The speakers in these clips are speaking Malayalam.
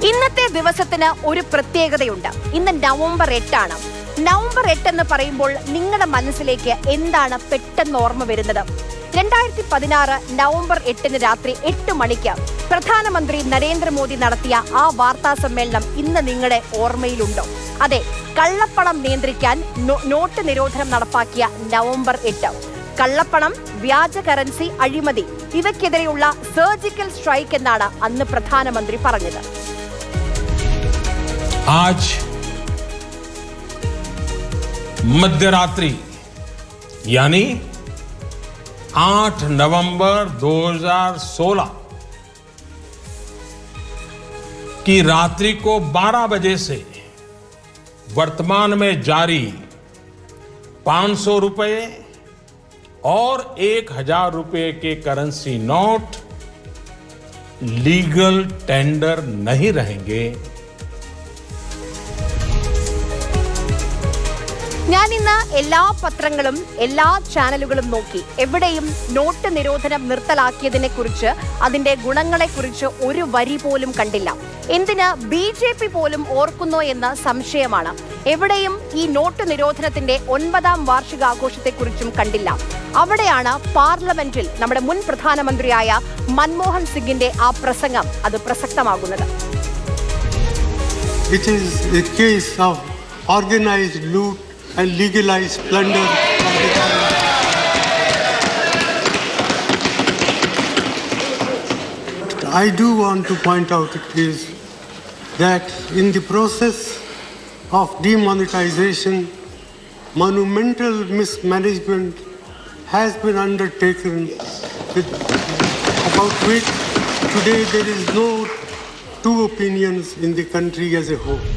ഇന്നത്തെ ദിവസത്തിന് ഒരു പ്രത്യേകതയുണ്ട്. ഇന്ന് നവംബർ 8 ആണ്. നവംബർ 8 എന്ന് പറയുമ്പോൾ നിങ്ങളുടെ മനസ്സിലേക്ക് എന്താണ് പെട്ടെന്ന് ഓർമ്മ വരുന്നത്? 2016 നവംബർ 8 രാത്രി 8 മണിക്ക് പ്രധാനമന്ത്രി നരേന്ദ്രമോദി നടത്തിയ ആ വാർത്താ സമ്മേളനം ഇന്ന് നിങ്ങളുടെ ഓർമ്മയിലുണ്ടോ? അതെ, കള്ളപ്പണം നിയന്ത്രിക്കാൻ നോട്ട് നിരോധനം നടപ്പാക്കിയ നവംബർ 8. കള്ളപ്പണം, വ്യാജ കറൻസി, അഴിമതി ഇവയ്ക്കെതിരെയുള്ള സർജിക്കൽ സ്ട്രൈക്ക് എന്നാണ് അന്ന് പ്രധാനമന്ത്രി പറഞ്ഞത്. आज मध्यरात्रि यानी 8 नवंबर 2016 की रात्रि को 12 बजे से वर्तमान में जारी 500 रुपए और 1000 रुपए के करेंसी नोट लीगल टेंडर नहीं रहेंगे. ഞാൻ ഇന്ന് എല്ലാ പത്രങ്ങളും എല്ലാ ചാനലുകളും നോക്കി. എവിടെയും നോട്ട് നിരോധനം നിർത്തലാക്കിയതിനെ കുറിച്ച്, അതിന്റെ ഗുണങ്ങളെക്കുറിച്ച് ഒരു വരി പോലും കണ്ടില്ല. എന്തിന് BJP പോലും ഓർക്കുന്നോ എന്ന സംശയമാണ്. എവിടെയും ഈ നോട്ട് നിരോധനത്തിന്റെ 9ാം വാർഷികാഘോഷത്തെക്കുറിച്ചും കണ്ടില്ല. അവിടെയാണ് പാർലമെന്റിൽ നമ്മുടെ മുൻ പ്രധാനമന്ത്രിയായ മൻമോഹൻ സിംഗിന്റെ ആ പ്രസംഗം അത് പ്രസക്തമാകുന്നത്. It is a case of organized loot and legalized plunder of the government. I do want to point out is that in the process of demonetization, monumental mismanagement has been undertaken about which today there is no two opinions in the country as a whole.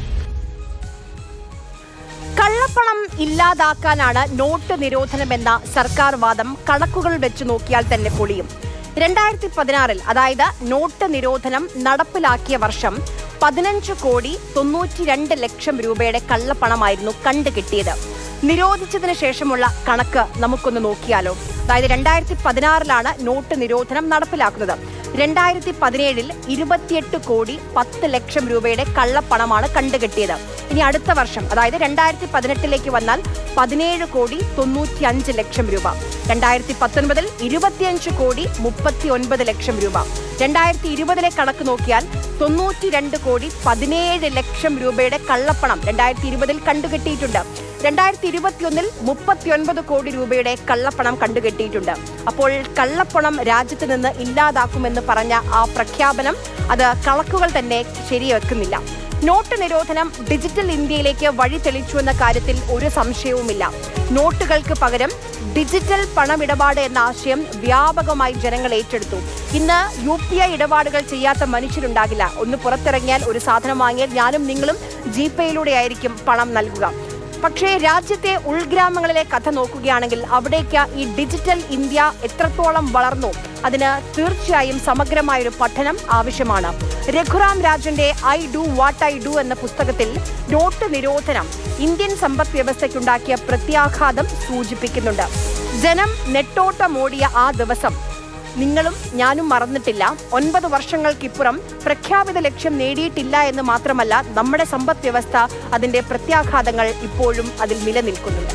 കള്ളപ്പണം ഇല്ലാതാക്കാനാണ് നോട്ട് നിരോധനമെന്ന സർക്കാർ വാദം കണക്കുകൾ വെച്ച് നോക്കിയാൽ തന്നെ പൊളിയും. 2016 അതായത് നോട്ട് നിരോധനം നടപ്പിലാക്കിയ വർഷം 15,92,00,000 രൂപയുടെ കള്ളപ്പണമായിരുന്നു കണ്ടുകിട്ടിയത്. നിരോധിച്ചതിന് ശേഷമുള്ള കണക്ക് നമുക്കൊന്ന് നോക്കിയാലോ. അതായത് 2016 നോട്ട് നിരോധനം നടപ്പിലാക്കുന്നത്. 2017 28,10,00,000 രൂപയുടെ കള്ളപ്പണമാണ് കണ്ടുകിട്ടിയത്. ഇനി അടുത്ത വർഷം അതായത് 2018 വന്നാൽ 17,95,00,000 രൂപ. 2019 25,39,00,000 രൂപ. 2020 കണക്ക് നോക്കിയാൽ 92,17,00,000 രൂപയുടെ കള്ളപ്പണം 2020 കണ്ടുകെട്ടിയിട്ടുണ്ട്. 2021 39 കോടി രൂപയുടെ കള്ളപ്പണം കണ്ടുകെട്ടിയിട്ടുണ്ട്. അപ്പോൾ കള്ളപ്പണം രാജ്യത്ത് നിന്ന് ഇല്ലാതാക്കുമെന്ന് പറഞ്ഞ ആ പ്രഖ്യാപനം അത് കണക്കുകൾ തന്നെ ശരിവെക്കുന്നില്ല. നോട്ട് നിരോധനം ഡിജിറ്റൽ ഇന്ത്യയിലേക്ക് വഴി തെളിച്ചുവെന്ന കാര്യത്തിൽ ഒരു സംശയവുമില്ല. നോട്ടുകൾക്ക് പകരം ഡിജിറ്റൽ പണമിടപാട് എന്ന ആശയം വ്യാപകമായി ജനങ്ങൾ ഏറ്റെടുത്തു. ഇന്ന് UPI ഇടപാടുകൾ ചെയ്യാത്ത മനുഷ്യരുണ്ടാകില്ല. ഒന്ന് പുറത്തിറങ്ങിയാൽ ഒരു സാധനം വാങ്ങിയാൽ ഞാനും നിങ്ങളും GPayയിലൂടെ ആയിരിക്കും പണം നൽകുക. പക്ഷേ രാജ്യത്തെ ഉൾഗ്രാമങ്ങളിലെ കഥ നോക്കുകയാണെങ്കിൽ അവിടേക്ക് ഈ ഡിജിറ്റൽ ഇന്ത്യ എത്രത്തോളം വളർന്നു, അതിന് തീർച്ചയായും സമഗ്രമായൊരു പഠനം ആവശ്യമാണ്. രഘുറാം രാജന്റെ I do what I do എന്ന പുസ്തകത്തിൽ നോട്ട് നിരോധനം ഇന്ത്യൻ സമ്പദ് വ്യവസ്ഥയ്ക്കുണ്ടാക്കിയ പ്രത്യാഘാതം സൂചിപ്പിക്കുന്നുണ്ട്. ജനം നെട്ടോട്ടമോടിയ ആ ദിവസം നിങ്ങളും ഞാനും മറന്നിട്ടില്ല. 9 വർഷങ്ങൾക്കിപ്പുറം പ്രഖ്യാപിത ലക്ഷ്യം നേടിയിട്ടില്ല എന്ന് മാത്രമല്ല, നമ്മുടെ സമ്പദ് വ്യവസ്ഥ അതിന്റെ പ്രത്യാഘാതങ്ങൾ ഇപ്പോഴും അതിൽ നിലനിൽക്കുന്നുണ്ട്.